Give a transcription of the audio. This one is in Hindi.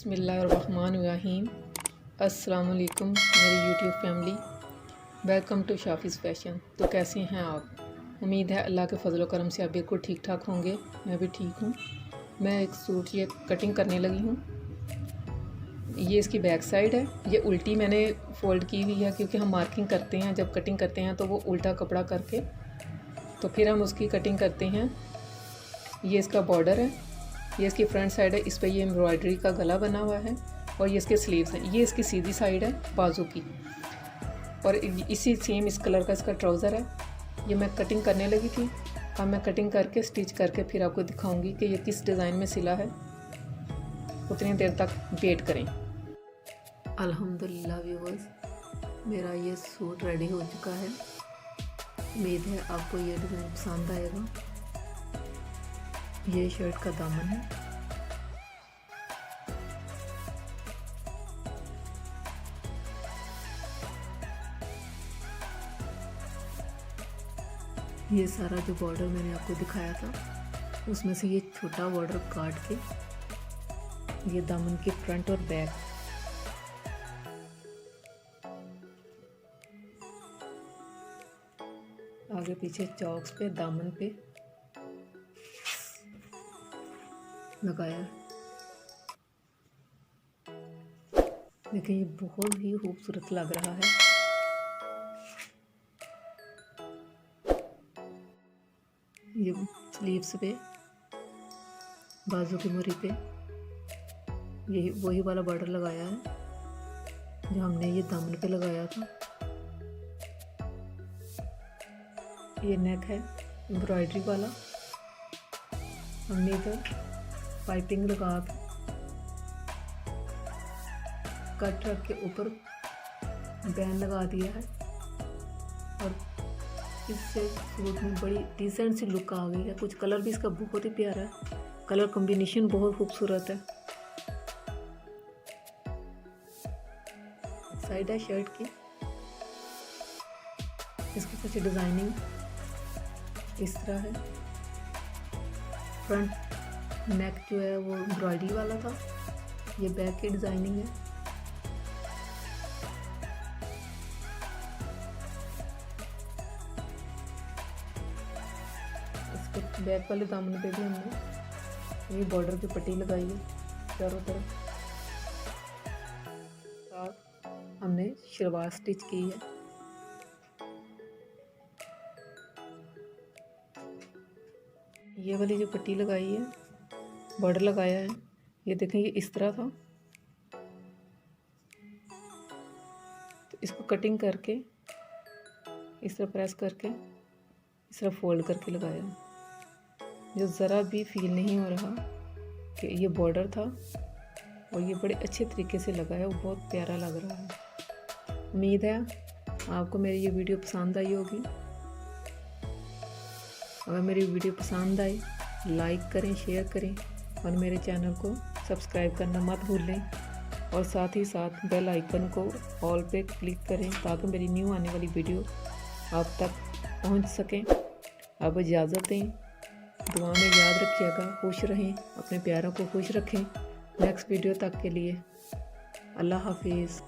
बिस्मिल्लाहिर्रहमानिर्रहीम। अस्सलाम वालेकुम मेरी YouTube family, welcome to Shafiz fashion. तो कैसे हैं आप? उम्मीद है अल्लाह के फ़ज़ल व करम से आप बिल्कुल ठीक ठाक होंगे। मैं भी ठीक हूँ। मैं एक सूट ये कटिंग करने लगी हूँ। ये इसकी बैक साइड है। ये उल्टी मैंने फ़ोल्ड की हुई है क्योंकि हम मार्किंग करते हैं, जब कटिंग करते हैं तो वो उल्टा कपड़ा करके तो फिर हम उसकी कटिंग करते हैं। ये इसका बॉर्डर है, ये इसकी फ्रंट साइड है। इस पर ये एम्ब्रॉयडरी का गला बना हुआ है और ये इसके स्लीव्स हैं। ये इसकी सीधी साइड है बाजू की, और इसी सेम इस कलर का इसका ट्राउज़र है। ये मैं कटिंग करने लगी थी। अब मैं कटिंग करके स्टिच करके फिर आपको दिखाऊंगी कि ये किस डिज़ाइन में सिला है। उतनी देर तक वेट करें। अल्हम्दुलिल्लाह व्यूअर्स, मेरा ये सूट रेडी हो चुका है। उम्मीद है आपको ये डिज़ाइन पसंद आएगा। ये शर्ट का दामन है। ये सारा जो बॉर्डर मैंने आपको दिखाया था, उसमें से ये छोटा बॉर्डर काट के ये दामन के फ्रंट और बैक आगे पीछे चौक्स पे दामन पे लगाया। देखिए ये बहुत ही खूबसूरत लग रहा है। ये स्लीव्स पे, बाजू की मुरी पे यही वही वाला बॉर्डर लगाया है जो हमने ये दामन पे लगाया था। ये नेक है एम्ब्रॉयडरी वाला। हमने इधर पाइपिंग लगा के कट रख के ऊपर बैन लगा दिया है, और इससे सूट में बड़ी डिसेंट सी लुक आ गई है। कुछ कलर भी इसका बहुत ही प्यारा है, कलर कॉम्बिनेशन बहुत खूबसूरत है। साइड है शर्ट की, इसकी कुछ डिज़ाइनिंग इस तरह है। फ्रंट नेक जो है वो एम्ब्रॉयडरी वाला था। ये बैक की डिज़ाइनिंग है। इसके बैक वाले दामन पे भी हमने ये बॉर्डर की पट्टी लगाई है चारों तरफ। हमने शलवार स्टिच की है। ये वाली जो पट्टी लगाई है, बॉर्डर लगाया है, ये देखें ये इस तरह था। तो इसको कटिंग करके इस तरह प्रेस करके इस तरह फोल्ड करके लगाया है, जो ज़रा भी फील नहीं हो रहा कि ये बॉर्डर था, और ये बड़े अच्छे तरीके से लगा है। वो बहुत प्यारा लग रहा है। उम्मीद है आपको मेरी ये वीडियो पसंद आई होगी। अगर मेरी वीडियो पसंद आए लाइक करें, शेयर करें, और मेरे चैनल को सब्सक्राइब करना मत भूलें, और साथ ही साथ बेल आइकन को ऑल पे क्लिक करें ताकि मेरी न्यू आने वाली वीडियो आप तक पहुंच सकें। अब इजाज़त दें। दुआ में याद रखिएगा। खुश रहें, अपने प्यारों को खुश रखें। नेक्स्ट वीडियो तक के लिए अल्लाह हाफिज़।